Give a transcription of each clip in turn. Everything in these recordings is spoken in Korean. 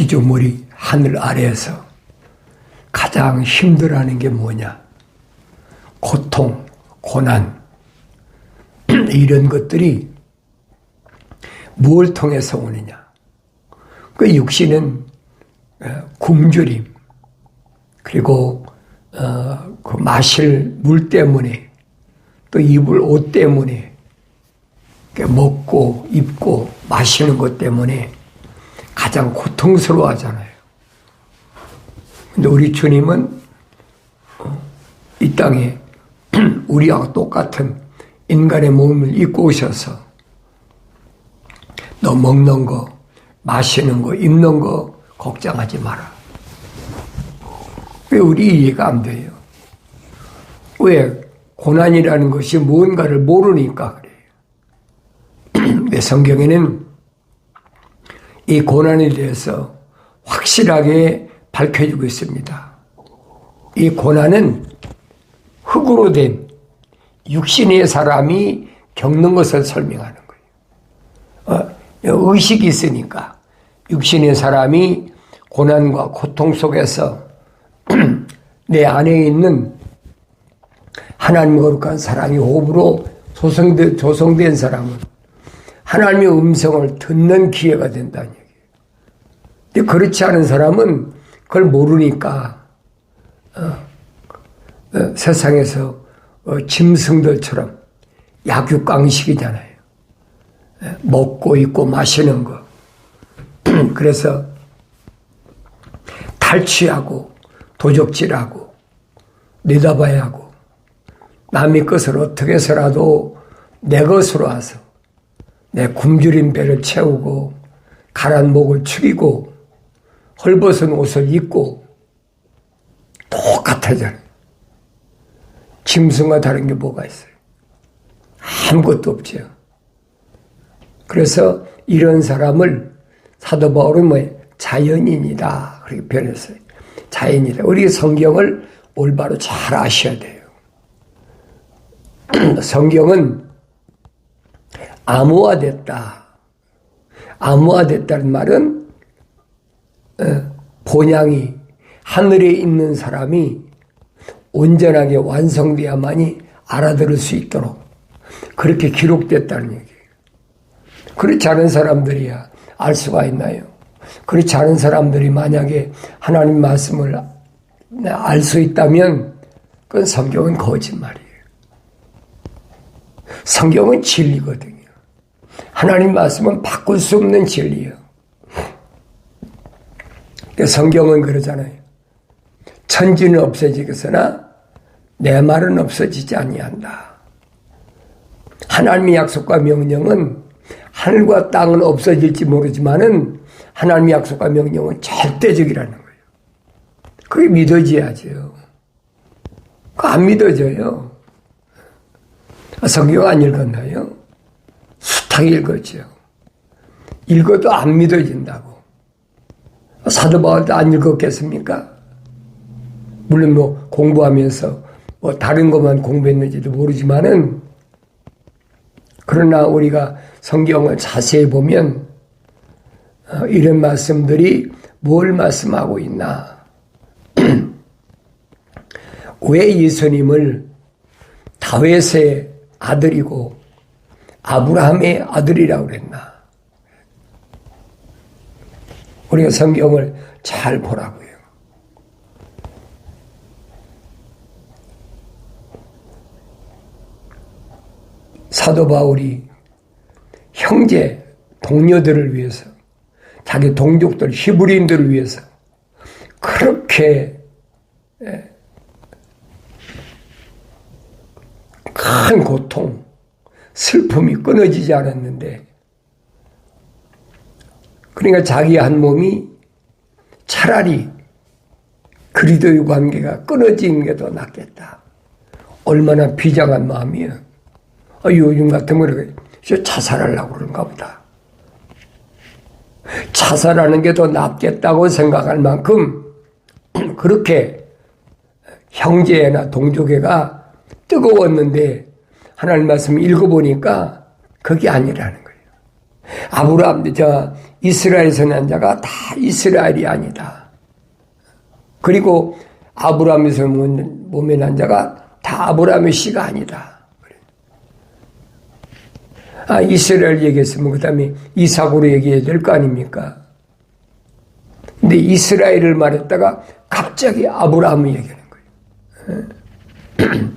피조물이 하늘 아래에서 가장 힘들어하는 게 뭐냐? 고통, 고난, 이런 것들이 뭘 통해서 오느냐? 그 육신은 굶주림, 그리고 그 마실 물 때문에, 또 입을 옷 때문에, 먹고 입고 마시는 것 때문에 가장 고통스러워 하잖아요. 근데 우리 주님은 이 땅에 우리하고 똑같은 인간의 몸을 입고 오셔서 너 먹는 거, 마시는 거, 입는 거 걱정하지 마라. 왜 우리 이해가 안 돼요? 왜? 고난이라는 것이 무언가를 모르니까 그래요. 왜 성경에는 이 고난에 대해서 확실하게 밝혀주고 있습니다. 이 고난은 흙으로 된 육신의 사람이 겪는 것을 설명하는 거예요. 의식이 있으니까 육신의 사람이 고난과 고통 속에서 내 안에 있는 하나님의 거룩한 사랑의 호흡으로 조성된 사람은 하나님의 음성을 듣는 기회가 된다는 얘기예요. 근데 그렇지 않은 사람은 그걸 모르니까 세상에서 짐승들처럼 약육강식이잖아요. 먹고 입고 마시는 거. 그래서 탈취하고 도적질하고 내다봐야 하고 남의 것을 어떻게 해서라도 내 것으로 와서 내 굶주린 배를 채우고 가란 목을 축이고 헐벗은 옷을 입고 똑같아져요. 짐승과 다른 게 뭐가 있어요? 아무것도 없죠. 그래서 이런 사람을 사도 바울은 자연인이다 그렇게 표현했어요. 자연이다. 우리 성경을 올바로 잘 아셔야 돼요. 성경은 암호화됐다. 암호화됐다는 말은 본향이 하늘에 있는 사람이 온전하게 완성되어야만이 알아들을 수 있도록 그렇게 기록됐다는 얘기예요. 그렇지 않은 사람들이야 알 수가 있나요? 그렇지 않은 사람들이 만약에 하나님 말씀을 알 수 있다면 그건 성경은 거짓말이에요. 성경은 진리거든요. 하나님 말씀은 바꿀 수 없는 진리예요. 성경은 그러잖아요. 천지는 없어지겠으나 내 말은 없어지지 아니한다. 하나님의 약속과 명령은 하늘과 땅은 없어질지 모르지만은 하나님의 약속과 명령은 절대적이라는 거예요. 그게 믿어져야죠. 그거 안 믿어져요. 성경 안 읽었나요? 숱하게 읽었죠. 읽어도 안 믿어진다고. 사도 바울도 안 읽었겠습니까? 물론 공부하면서 다른 것만 공부했는지도 모르지만은 그러나 우리가 성경을 자세히 보면 이런 말씀들이 뭘 말씀하고 있나? 왜 예수님을 다윗의 아들이고 아브라함의 아들이라고 그랬나? 우리가 성경을 잘 보라고요. 사도 바울이 형제, 동료들을 위해서 자기 동족들, 히브리인들을 위해서 그렇게 큰 고통, 슬픔이 끊어지지 않았는데 그러니까 자기 한 몸이 차라리 그리스도의 관계가 끊어지는 게 더 낫겠다. 얼마나 비장한 마음이에요. 요즘 같으면 자살하려고 그런가 보다. 자살하는 게 더 낫겠다고 생각할 만큼 그렇게 형제나 동족애가 뜨거웠는데 하나님 말씀 읽어보니까 그게 아니라는 거예요. 이스라엘에서 난 자가 다 이스라엘이 아니다. 그리고 아브라함에서 몸에 난 자가 다 아브라함의 씨가 아니다. 이스라엘 얘기했으면 그 다음에 이삭으로 얘기해야 될 거 아닙니까? 근데 이스라엘을 말했다가 갑자기 아브라함을 얘기하는 거예요.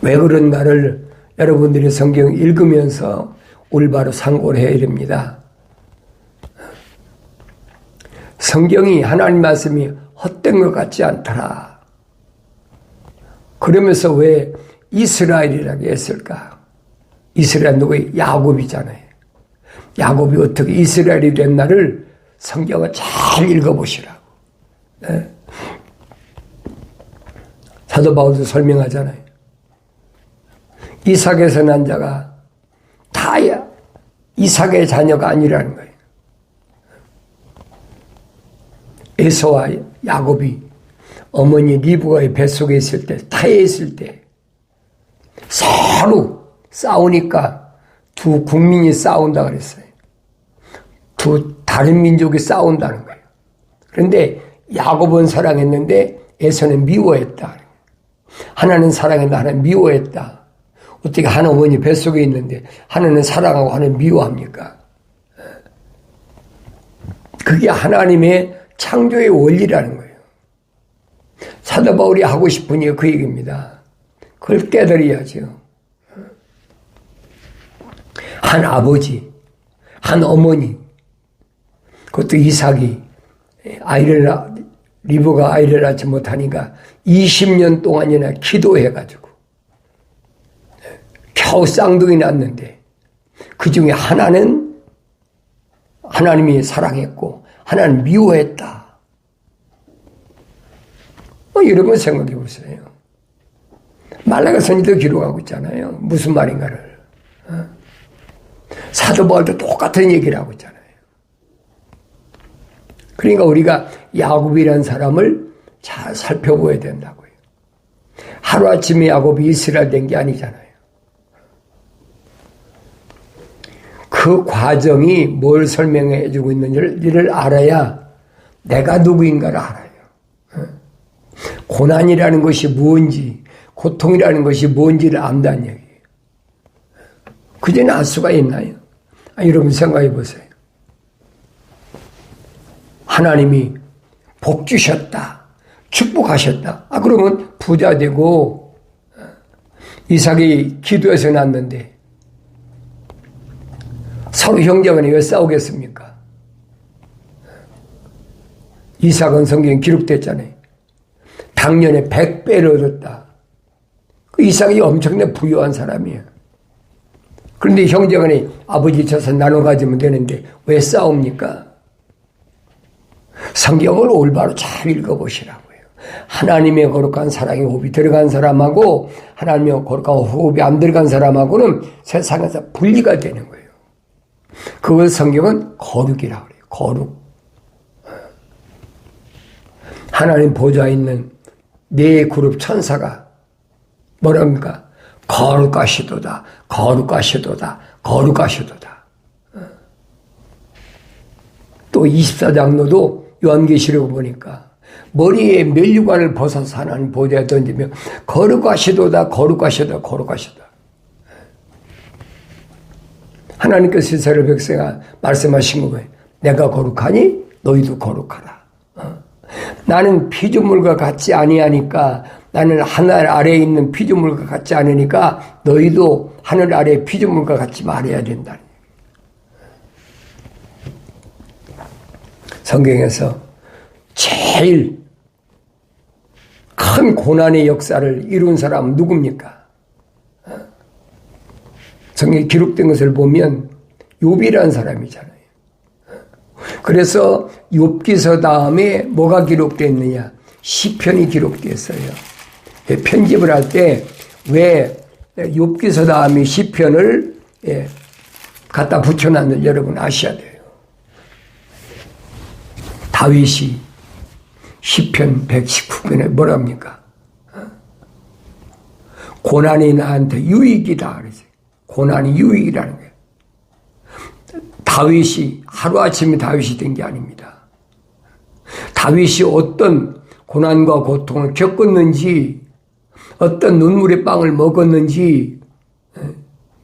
왜 그런가를 여러분들이 성경 읽으면서 올바로 상고를 해야 됩니다. 성경이 하나님 말씀이 헛된 것 같지 않더라. 그러면서 왜 이스라엘이라고 했을까? 이스라엘 누구예요? 야곱이잖아요. 야곱이 어떻게 이스라엘이 됐나를 성경을 잘 읽어보시라고. 네? 사도 바울도 설명하잖아요. 이삭에서 난 자가 다 이삭의 자녀가 아니라는 거예요. 에서와 야곱이 어머니 리브가의 뱃속에 있을 때, 타에 있을 때 서로 싸우니까 두 국민이 싸운다 그랬어요. 두 다른 민족이 싸운다는 거예요. 그런데 야곱은 사랑했는데 에서는 미워했다. 하나는 사랑했는데 하나는 미워했다. 어떻게 한 어머니 뱃속에 있는데 하나는 사랑하고 하나는 미워합니까? 그게 하나님의 창조의 원리라는 거예요. 사도 바울이 하고 싶은 게 그 얘기입니다. 그걸 깨달아야죠. 한 아버지, 한 어머니, 그것도 이삭이 리브가 아이를 낳지 못하니까 20년 동안이나 기도해가지고 겨우 쌍둥이 낳았는데 그 중에 하나는 하나님이 사랑했고 하나는 미워했다. 여러분 생각해 보세요. 말라가서니도 기록하고 있잖아요. 무슨 말인가를. 사도 바울도 똑같은 얘기를 하고 있잖아요. 그러니까 우리가 야곱이라는 사람을 잘 살펴봐야 된다고요. 하루아침에 야곱이 이스라엘 된 게 아니잖아요. 그 과정이 뭘 설명해 주고 있는지를 알아야 내가 누구인가를 알아요. 고난이라는 것이 무엇인지, 고통이라는 것이 뭔지를 안다는 얘기예요. 그전에 알 수가 있나요? 여러분 생각해 보세요. 하나님이 복 주셨다. 축복하셨다. 그러면 부자 되고 이삭이 기도해서 낳았는데 서로 형제간에 왜 싸우겠습니까? 이삭은 성경에 기록됐잖아요. 당년에 100배를 얻었다. 그 이삭이 엄청나게 부유한 사람이에요. 그런데 형제간에 아버지 쳐서 나눠 가지면 되는데 왜 싸웁니까? 성경을 올바로 잘 읽어보시라고요. 하나님의 거룩한 사랑의 호흡이 들어간 사람하고 하나님의 거룩한 호흡이 안 들어간 사람하고는 세상에서 분리가 되는 거예요. 그걸 성경은 거룩이라고 그래요. 거룩. 하나님 보좌에 있는 네 그룹 천사가 뭐랍니까? 거룩하시도다, 거룩하시도다, 거룩하시도다. 또 24장로도 요한계시록 보니까 머리에 면류관을 벗어서 하나님 보좌에 던지며 거룩하시도다, 거룩하시도다, 거룩하시도다. 하나님께서 이스라엘 백성아 말씀하신 거예요. 내가 거룩하니 너희도 거룩하라. 나는 피조물과 같지 아니하니까, 나는 하늘 아래에 있는 피조물과 같지 않으니까 너희도 하늘 아래의 피조물과 같이 말해야 된다. 성경에서 제일 큰 고난의 역사를 이룬 사람은 누굽니까? 성경에 기록된 것을 보면 욥이라는 사람이잖아요. 그래서 욥기서 다음에 뭐가 기록됐느냐? 시편이 기록됐어요. 편집을 할 때 왜 욥기서 다음에 시편을 갖다 붙여놨는지 여러분 아셔야 돼요. 다윗이 시편 119편에 뭐랍니까? 고난이 나한테 유익이다 그러지. 고난이 유익이라는 거예요. 다윗이 하루아침에 다윗이 된 게 아닙니다. 다윗이 어떤 고난과 고통을 겪었는지, 어떤 눈물의 빵을 먹었는지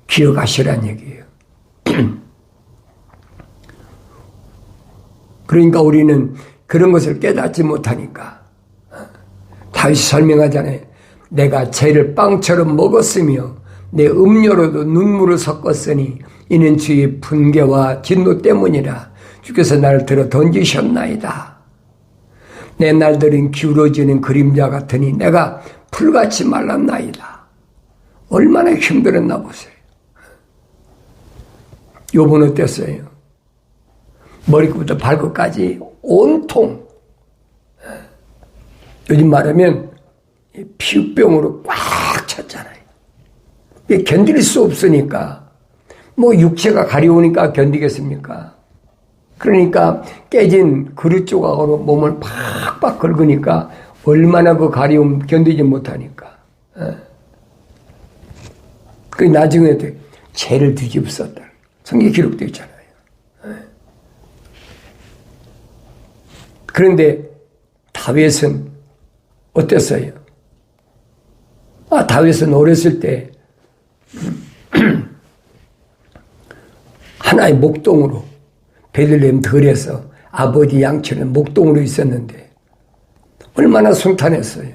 기억하시란 얘기예요. 그러니까 우리는 그런 것을 깨닫지 못하니까 다윗이 설명하잖아요. 내가 죄를 빵처럼 먹었으며 내 음료로도 눈물을 섞었으니 이는 주의 분개와 진노 때문이라. 주께서 나를 들어 던지셨나이다. 내 날들은 기울어지는 그림자 같으니 내가 풀같이 말랐나이다. 얼마나 힘들었나 보세요. 욥은 어땠어요? 머리끝부터 발끝까지 온통, 요즘 말하면 피부병으로 꽉 찼잖아요. 견딜 수 없으니까, 뭐 육체가 가려우니까 견디겠습니까? 그러니까 깨진 그릇 조각으로 몸을 팍팍 긁으니까 얼마나 그 가려움 견디지 못하니까. 그 나중에 죄를 뒤집었다. 성경에 기록되어 있잖아요. 그런데 다윗은 어땠어요? 다윗은 어렸을 때 하나의 목동으로 베들레헴 들에서 아버지 양치는 목동으로 있었는데 얼마나 순탄했어요.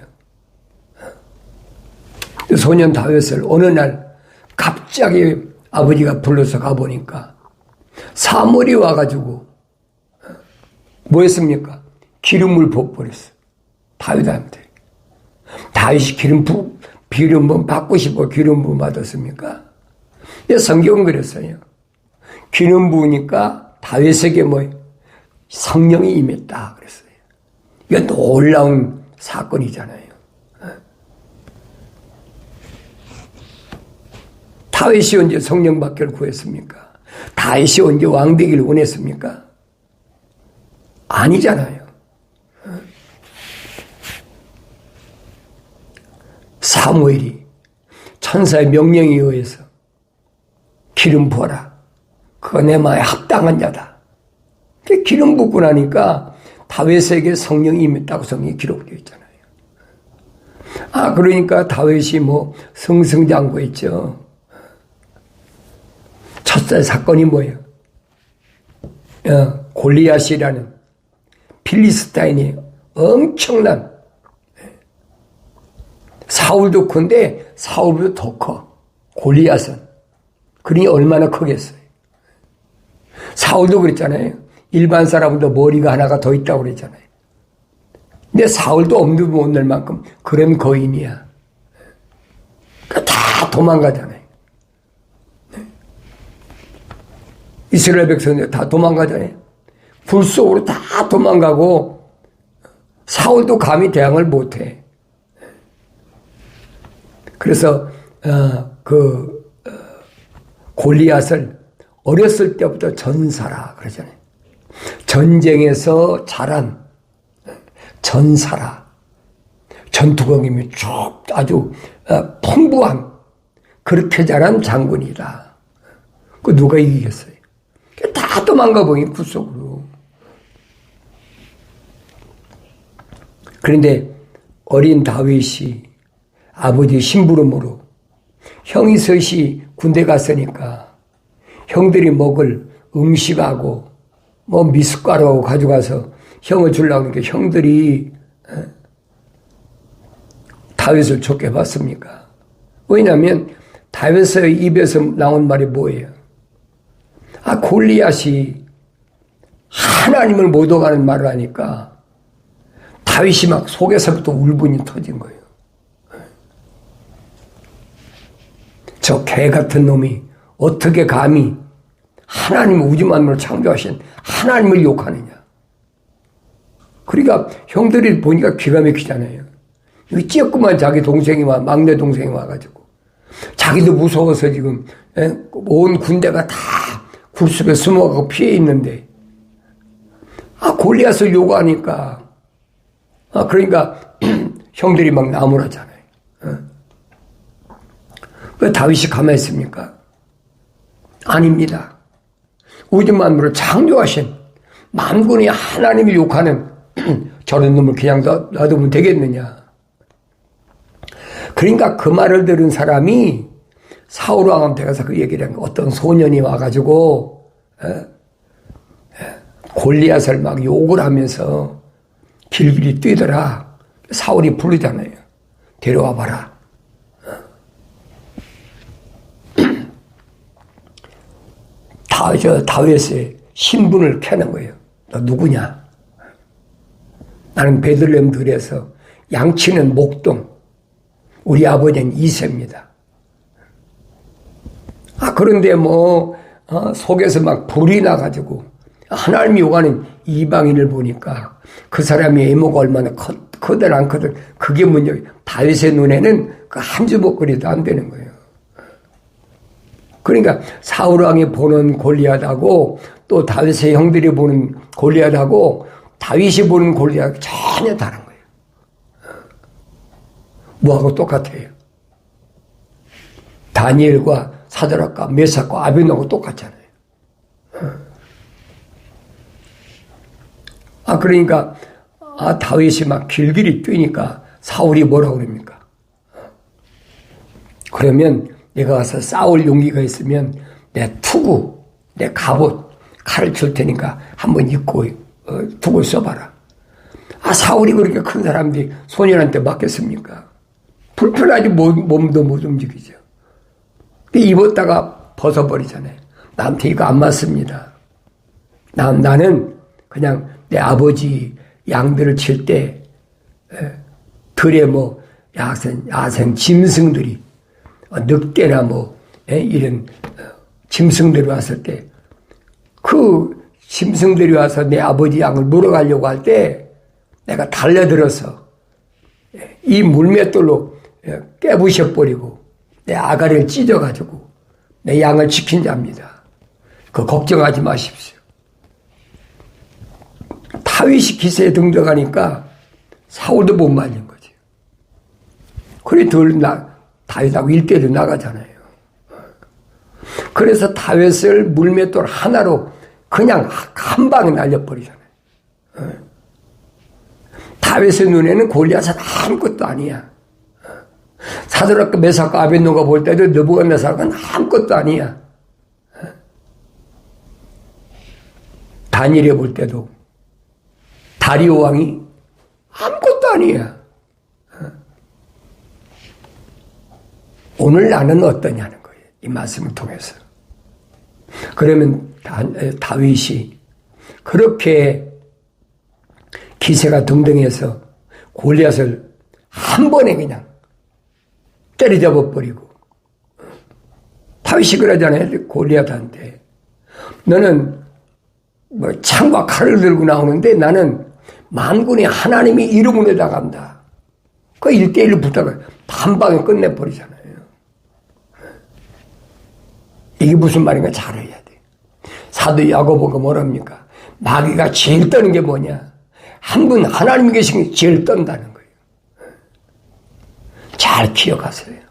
소년 다윗을 어느 날 갑자기 아버지가 불러서 가보니까 사물이 와가지고 뭐 했습니까? 기름을 부어버렸어. 다윗한테. 다윗이 기름 부음 받고 싶어 기름 부음 받았습니까? 성경은 그랬어요. 기름 부으니까 다윗에게 성령이 임했다 그랬어요. 이건 놀라운 사건이잖아요. 다윗이 언제 성령 받기를 구했습니까? 다윗이 언제 왕 되기를 원했습니까? 아니잖아요. 사무엘이 천사의 명령에 의해서 기름 부어라. 그거 내 마음에 합당한 자다. 기름 붓고 나니까 다윗에게 성령이 임했다고 성경에 기록되어 있잖아요. 그러니까 다윗이 승승장구했죠. 첫째 사건이 뭐예요? 골리앗이라는 필리스타인이 엄청난, 사울도 큰데 사울보다 더 커. 골리앗은. 그러니 얼마나 크겠어요. 사울도 그랬잖아요. 일반 사람보다 머리가 하나가 더 있다고 그랬잖아요. 근데 사울도 엄두 못 낼 만큼 그런 거인이야. 다 도망가잖아요. 이스라엘 백성들 다 도망가잖아요. 불 속으로 다 도망가고 사울도 감히 대항을 못해. 그래서 골리앗을 어렸을 때부터 전사라 그러잖아요. 전쟁에서 자란 전사라. 전투 경험이 쭉 아주 풍부한 그렇게 자란 장군이다. 그 누가 이기겠어요? 다 도망가 보니 굴 속으로. 그런데 어린 다윗이 아버지 심부름으로 형이 셋이 군대 갔으니까 형들이 먹을 음식하고 미숫가루 가져가서 형을 주려고 하니까 형들이 다윗을 좋게 봤습니까? 왜냐하면 다윗의 입에서 나온 말이 뭐예요? 골리앗이 하나님을 못 오가는 말을 하니까 다윗이 막 속에서부터 울분이 터진 거예요. 저 개 같은 놈이 어떻게 감히 하나님을 우주만물을 창조하신 하나님을 욕하느냐. 그러니까 형들이 보니까 기가 막히잖아요. 여기 찌었구만 자기 동생이 막내 동생이 와가지고 자기도 무서워서 지금 온 군대가 다 굴속에 숨어가고 피해 있는데 골리앗을 요구하니까 그러니까 형들이 막 나무라잖아요. 왜 다윗이 가만히 있습니까? 아닙니다. 우주 만물을 창조하신 만군의 하나님을 욕하는 저런 놈을 그냥 놔두면 되겠느냐. 그러니까 그 말을 들은 사람이 사울 왕한테 가서 그 얘기를 한 거예요. 어떤 소년이 와가지고 골리앗을 막 욕을 하면서 길길이 뛰더라. 사울이 부르잖아요. 데려와 봐라. 다윗의 신분을 켜는 거예요. 너 누구냐? 나는 베들레헴 들에서 양치는 목동, 우리 아버지는 이새입니다. 그런데 속에서 막 불이 나가지고 하나님이 요구하는 이방인을 보니까 그 사람의 애모가 얼마나 크든 안 크든 그게 문제예요. 다윗의 눈에는 그 한 주먹거리도 안 되는 거예요. 그러니까 사울왕이 보는 골리앗하고 또 다윗의 형들이 보는 골리앗하고 다윗이 보는 골리앗이 전혀 다른 거예요. 뭐하고 똑같아요. 다니엘과 사드락과 메삭과 아벤노하고 똑같잖아요. 그러니까 다윗이 막 길길이 뛰니까 사울이 뭐라고 그럽니까? 그러면 내가 가서 싸울 용기가 있으면 내 투구, 내 갑옷, 칼을 줄 테니까 한번 입고 투구 써봐라. 사울이 그렇게 큰 사람들이 소년한테 맡겼습니까? 불편하지 몸도 못 움직이죠. 입었다가 벗어버리잖아요. 나한테 이거 안 맞습니다. 나는 그냥 내 아버지 양들을 칠 때 들에 야생 짐승들이 늑대나 이런 짐승들이 왔을 때 그 짐승들이 와서 내 아버지 양을 물어가려고 할 때 내가 달려들어서 이 물맷돌로 깨부셔버리고 내 아가리를 찢어가지고 내 양을 지킨 자입니다. 걱정하지 마십시오. 다윗이 기세에 등장하니까 사울도 못 말린 거지. 그래 다윗하고 1대1로 나가잖아요. 그래서 다윗을 물맷돌 하나로 그냥 한 방에 날려버리잖아요. 다윗의 눈에는 골리앗은 아무것도 아니야. 사드락과 메삭과 아벤노가 볼 때도 느부갓네살은 아무것도 아니야. 다니엘이 볼 때도 다리오 왕이 아무것도 아니야. 오늘 나는 어떠냐는 거예요. 이 말씀을 통해서. 그러면 다윗이 그렇게 기세가 등등해서 골리앗을 한 번에 그냥 때려잡아버리고, 다윗이 그러잖아요. 골리앗한테 너는 창과 칼을 들고 나오는데 나는 만군의 하나님의 이름으로 나간다. 그 1대1로 붙다가 한 방에 끝내버리잖아요. 이게 무슨 말인가 잘 해야 돼. 사도 야고보가 뭐랍니까? 마귀가 제일 떠는 게 뭐냐? 한 분 하나님이 계신 게 제일 떤다는 거예요. 잘 기억하세요.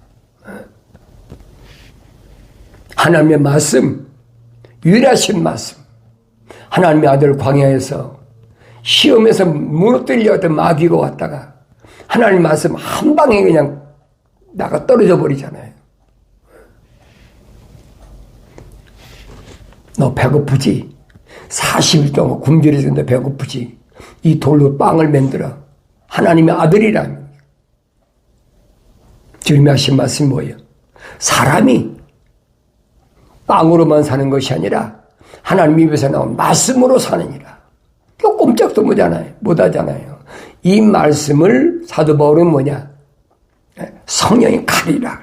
하나님의 말씀, 유일하신 말씀, 하나님의 아들 광야에서 시험에서 무너뜨리려 했던 마귀가 왔다가 하나님 말씀 한 방에 그냥 나가 떨어져 버리잖아요. 너 배고프지? 40일 동안 굶주렸는데 배고프지? 이 돌로 빵을 만들어. 하나님의 아들이라는. 주님이 하신 말씀이 뭐예요? 사람이 빵으로만 사는 것이 아니라 하나님 입에서 나온 말씀으로 사느니라. 이거 꼼짝도 못하잖아요. 이 말씀을 사도 바울은 뭐냐? 성령의 칼이라.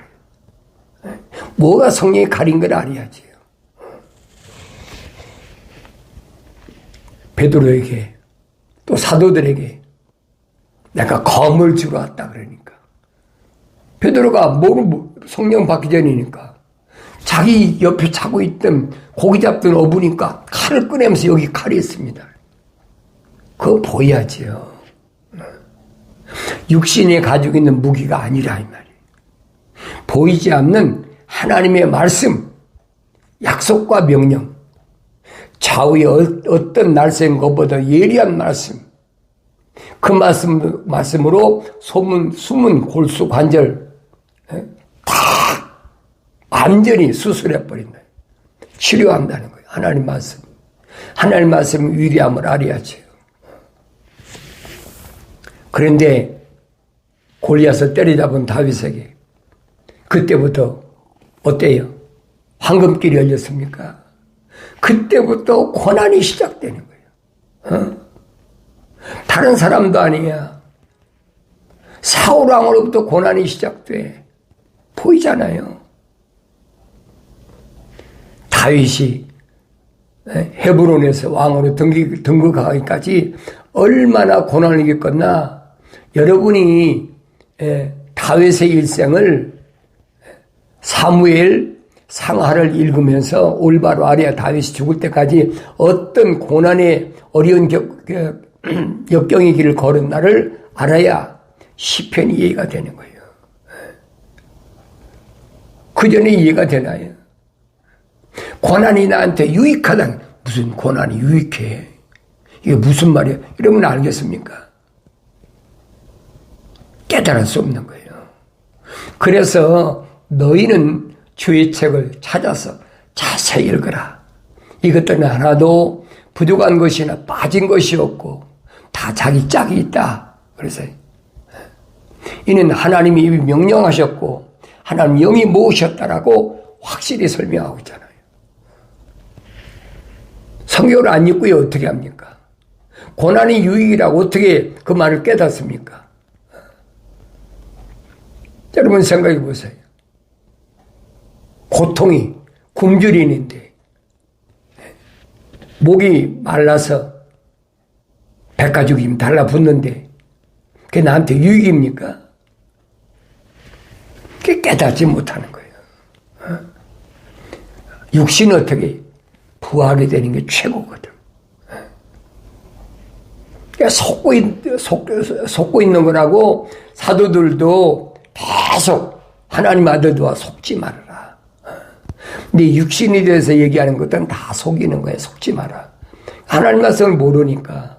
뭐가 성령의 칼인 걸 알아야지. 베드로에게 또 사도들에게 내가 검을 주러 왔다 그러니까 베드로가 성령 받기 전이니까 자기 옆에 차고 있던 고기 잡던 어부니까 칼을 꺼내면서 여기 칼이 있습니다. 그거 보여야지요. 육신이 가지고 있는 무기가 아니라 이 말이에요. 보이지 않는 하나님의 말씀, 약속과 명령, 좌우에 어떤 날쌘 것보다 예리한 말씀, 그 말씀으로 숨은 골수 관절 다 완전히 수술해버린다. 치료한다는 거예요. 하나님 말씀. 하나님 말씀 위대함을 알아야죠. 그런데 골리앗을 때려잡은 다윗에게 그때부터 어때요? 황금길이 열렸습니까? 그때부터 고난이 시작되는 거예요. 다른 사람도 아니야. 사울 왕으로부터 고난이 시작돼. 보이잖아요. 다윗이 헤브론에서 왕으로 등극하기까지 얼마나 고난을 겪었나. 여러분이 다윗의 일생을 사무엘 상하를 읽으면서 올바로 알아야 다윗이 죽을 때까지 어떤 고난의 어려운 역경의 길을 걸은 날을 알아야 시편이 이해가 되는 거예요. 그 전에 이해가 되나요? 고난이 나한테 유익하다. 무슨 고난이 유익해? 이게 무슨 말이야? 이러면 알겠습니까? 깨달을 수 없는 거예요. 그래서 너희는 주의 책을 찾아서 자세히 읽어라. 이것들은 하나도 부족한 것이나 빠진 것이 없고 다 자기 짝이 있다. 그래서 이는 하나님이 이미 명령하셨고 하나님 영이 모으셨다라고 확실히 설명하고 있잖아요. 성경을 안 읽고요 어떻게 합니까? 고난이 유익이라고 어떻게 그 말을 깨닫습니까? 여러분 생각해 보세요. 고통이 굶주리 있는데 목이 말라서 백가죽이 달라붙는데 그게 나한테 유익입니까? 그게 깨닫지 못하는 거예요. 육신은 어떻게 부활이 되는 게 최고거든. 그러니까 속고 있는 거라고 사도들도 계속 하나님 아들도와 속지 말아라. 근데 육신에 대해서 얘기하는 것들은 다 속이는 거예요. 속지 마라. 하나님 말씀을 모르니까.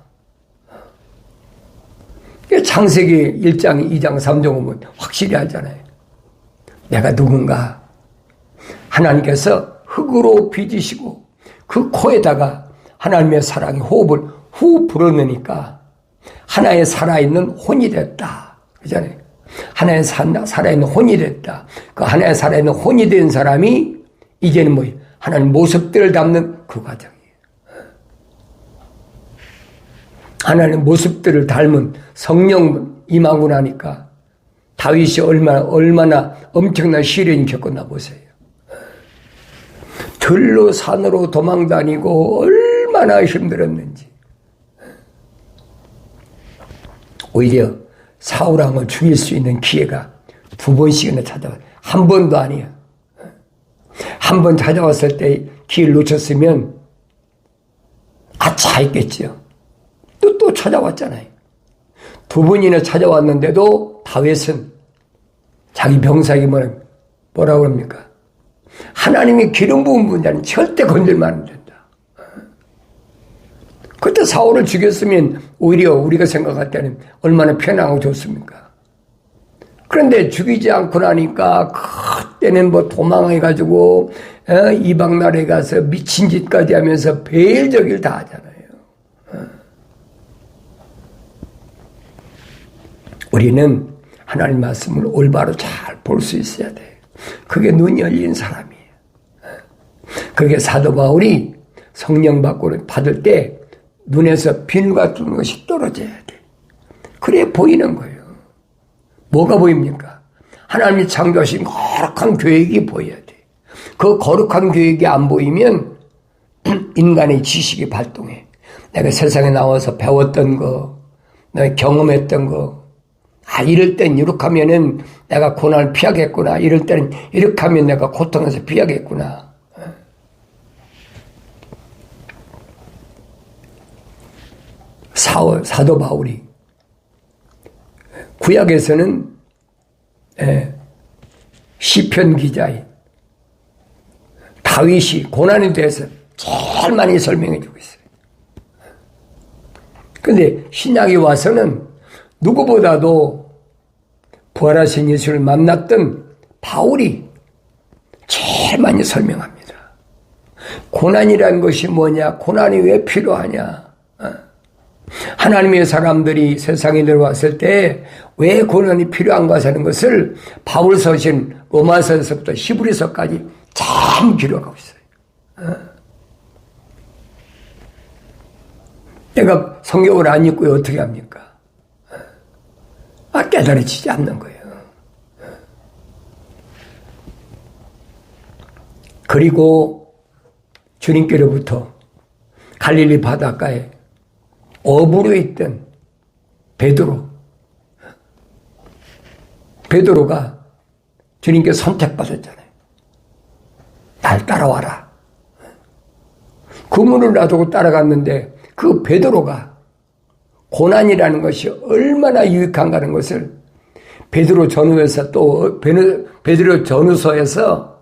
창세기 1장, 2장, 3장 보면 확실히 알잖아요. 내가 누군가 하나님께서 흙으로 빚으시고 그 코에다가 하나님의 사랑의 호흡을 후 불어넣으니까 하나의 살아있는 혼이 됐다. 그잖아요. 하나의 살아있는 혼이 됐다. 그 하나의 살아있는 혼이 된 사람이 이제는 뭐예요? 하나님 모습들을 담는 그 과정이에요. 하나님 모습들을 닮은 성령 임하고 나니까 다윗이 얼마나 엄청난 시련이 겪었나 보세요. 들로 산으로 도망다니고 얼마나 힘들었는지. 오히려 사울왕을 죽일 수 있는 기회가 2번씩이나 찾아와요. 한 번도 아니야. 한 번 찾아왔을 때 기회를 놓쳤으면 아차 했겠죠. 또 찾아왔잖아요. 2번이나 찾아왔는데도 다윗은 자기 병사에게 뭐라고 합니까? 하나님이 기름 부은 분자는 절대 건들면 안 된다. 그때 사울을 죽였으면 오히려 우리가 생각할 때는 얼마나 편하고 좋습니까? 그런데 죽이지 않고 나니까 그때는 도망해가지고 이방 나라에 가서 미친 짓까지 하면서 배일저길 다 하잖아요. 우리는 하나님 말씀을 올바로 잘 볼 수 있어야 돼요. 그게 눈이 열린 사람이에요. 그게 사도 바울이 성령 받을 때 눈에서 비늘 같은 것이 떨어져야 돼. 그래 보이는 거예요. 뭐가 보입니까? 하나님이 창조하신 거룩한 계획이 보여야 돼. 그 거룩한 계획이 안 보이면 인간의 지식이 발동해. 내가 세상에 나와서 배웠던 거, 내가 경험했던 거, 이럴 땐 이렇게 하면은 내가 고난을 피하겠구나. 이럴 때는 이렇게 하면 내가 고통에서 피하겠구나. 사도 바울이 구약에서는 시편 기자인 다윗이 고난에 대해서 제일 많이 설명해 주고 있어요. 근데 신약에 와서는 누구보다도 부활하신 예수를 만났던 바울이 제일 많이 설명합니다. 고난이라는 것이 뭐냐? 고난이 왜 필요하냐? 하나님의 사람들이 세상에 들어왔을 때 왜 고난이 필요한가 하는 것을 바울서신 로마서에서부터 히브리서까지 참 기록하고 있어요. 내가 성경을 안 읽고 어떻게 합니까? 깨달아지지 않는 거예요. 그리고 주님께로부터 갈릴리 바닷가에 어부로 있던 베드로가 주님께 선택받았잖아요. 날 따라와라. 그물을 놔두고 따라갔는데 그 베드로가 고난이라는 것이 얼마나 유익한가는 것을 베드로 전후에서 또 베드로 전후서에서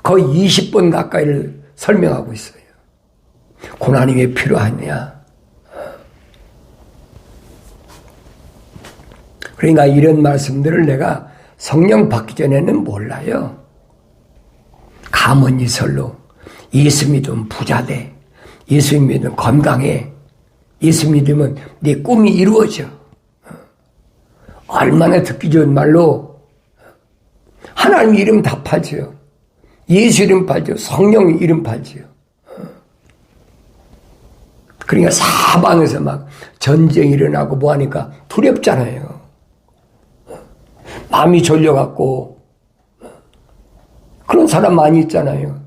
거의 20번 가까이를 설명하고 있어요. 고난이 왜 필요하냐? 그러니까 이런 말씀들을 내가 성령 받기 전에는 몰라요. 가문이설로 예수 믿으면 부자 돼. 예수 믿으면 건강해. 예수 믿으면 네 꿈이 이루어져. 얼마나 듣기 좋은 말로 하나님 이름 다 팔죠. 예수 이름 팔죠. 성령 이름 팔죠. 그러니까 사방에서 막 전쟁이 일어나고 뭐 하니까 두렵잖아요. 마음이 졸려갖고 그런 사람 많이 있잖아요.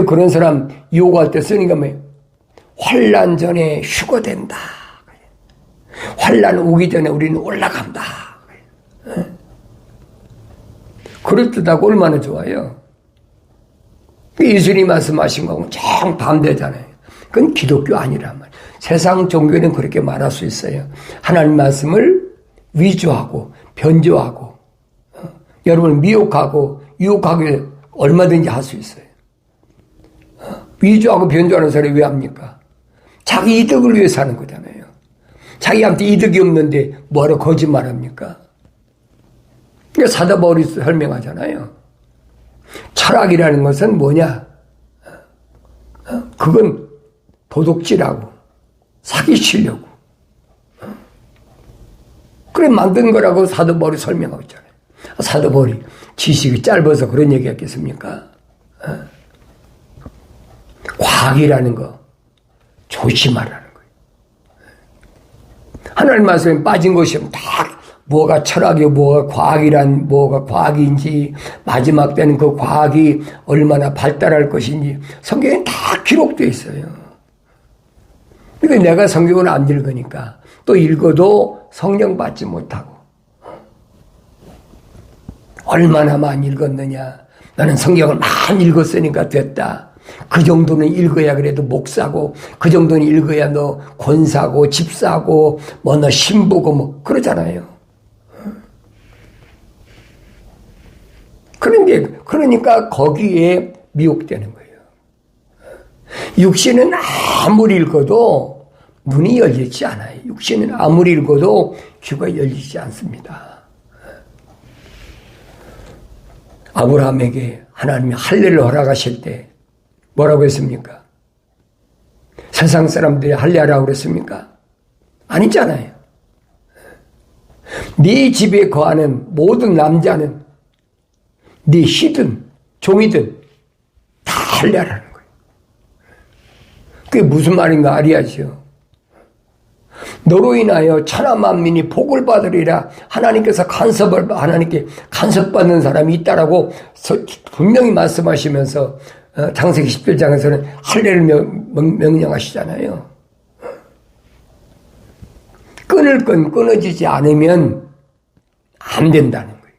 그런 사람 유혹할 때 쓰니까 뭐 환난 전에 휴거된다. 환난 오기 전에 우리는 올라간다. 그럴듯하고 얼마나 좋아요. 예수님이 말씀하신 거하고 정반대잖아요. 그건 기독교 아니란 말이에요. 세상 종교는 그렇게 말할 수 있어요. 하나님 말씀을 위조하고 변조하고 여러분을 미혹하고 유혹하게 얼마든지 할 수 있어요. 위조하고 변조하는 사람이 왜 합니까? 자기 이득을 위해서 하는 거잖아요. 자기한테 이득이 없는데 뭐하러 거짓말합니까? 그러니까 사도 바울이 설명하잖아요. 철학이라는 것은 뭐냐? 그건 도둑질하고 사기치려고 그래 만든 거라고 사도 바울이 설명하고 있잖아요. 사도 바울이 지식이 짧아서 그런 얘기 했겠습니까? 과학이라는 거 조심하라는 거예요. 하나님 말씀에 빠진 것이 다 뭐가 철학이고 뭐가 과학이란 뭐가 과학인지 마지막 때는 그 과학이 얼마나 발달할 것인지 성경에 다 기록되어 있어요. 그러니까 내가 성경을 안 읽으니까 또 읽어도 성령 받지 못하고 얼마나 많이 읽었느냐. 나는 성경을 많이 읽었으니까 됐다. 그 정도는 읽어야 그래도 목사고 그 정도는 읽어야 너 권사고 집사고 뭐 너 신부고 뭐 그러잖아요. 그러니까 거기에 미혹되는 거예요. 육신은 아무리 읽어도 눈이 열리지 않아요. 육신은 아무리 읽어도 귀가 열리지 않습니다. 아브라함에게 하나님이 할례를 허락하실 때 뭐라고 했습니까? 세상 사람들이 할례하라고 그랬습니까? 아니잖아요. 네 집에 거하는 모든 남자는 네 시든 종이든 다 할례하라는 거예요. 그게 무슨 말인가 알아야죠. 너로 인하여 천하 만민이 복을 받으리라. 하나님께 간섭받는 사람이 있다라고 분명히 말씀하시면서 창세기 17장에서는 할례를 명령하시잖아요. 끊을 건 끊어지지 않으면 안 된다는 거예요.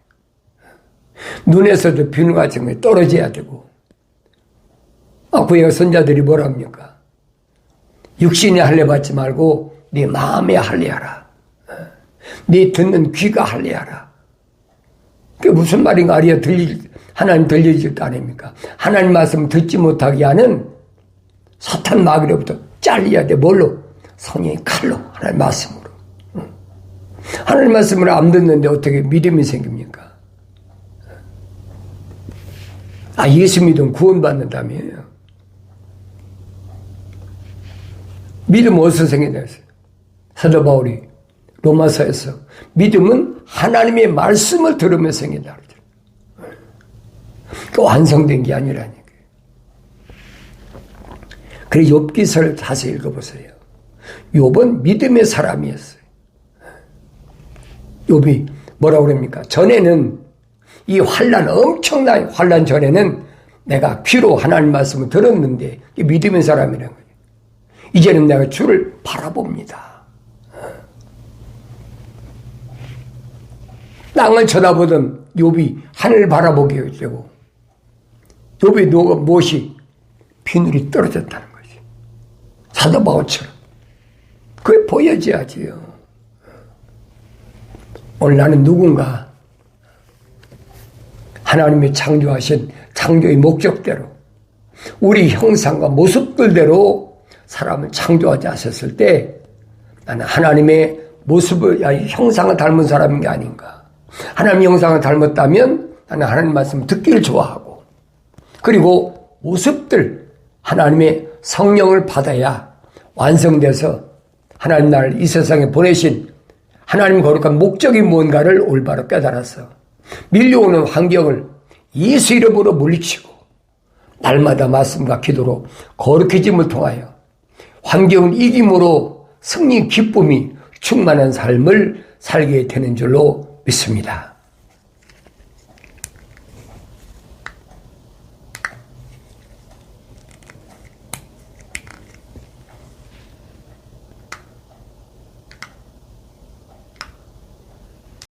눈에서도 비누 같은 게 떨어져야 되고. 구약 선자들이 뭐라 합니까? 육신이 할례 받지 말고 네 마음에 할례하라. 네 듣는 귀가 할례하라. 그게 무슨 말인가 하나님 들려질도 아닙니까? 하나님 말씀 듣지 못하게 하는 사탄 마귀로부터 잘려야 돼. 뭘로? 성령의 칼로, 하나님 말씀으로. 하나님 말씀을 안 듣는데 어떻게 믿음이 생깁니까? 예수 믿으면 구원받는다며요. 믿음 어디서 생긴다 했어요? 사도 바울이 로마서에서 믿음은 하나님의 말씀을 들으며 생긴다 그러죠. 그 완성된 게 아니라니까요. 그래 욥기서를 다시 읽어보세요. 욥은 믿음의 사람이었어요. 욥이 뭐라고 그럽니까? 전에는 이 엄청난 환난 전에는 내가 귀로 하나님 말씀을 들었는데 이 믿음의 사람이라는 거예요. 이제는 내가 주를 바라봅니다. 땅을 쳐다보던 욥이 하늘을 바라보게 되고 욥의 무엇이 비늘이 떨어졌다는 거지. 사도 바울처럼. 그게 보여져야지요. 오늘 나는 누군가 하나님이 창조하신 창조의 목적대로 우리 형상과 모습들대로 사람을 창조하지 않았을 때 나는 하나님의 모습을 형상을 닮은 사람인 게 아닌가. 하나님의 형상을 닮았다면 나는 하나님 말씀을 듣기를 좋아하고 그리고 모습들 하나님의 성령을 받아야 완성돼서 하나님 나를 이 세상에 보내신 하나님 거룩한 목적이 뭔가를 올바로 깨달아서 밀려오는 환경을 예수 이름으로 물리치고 날마다 말씀과 기도로 거룩해짐을 통하여 환경을 이김으로 승리 기쁨이 충만한 삶을 살게 되는 줄로 믿습니다.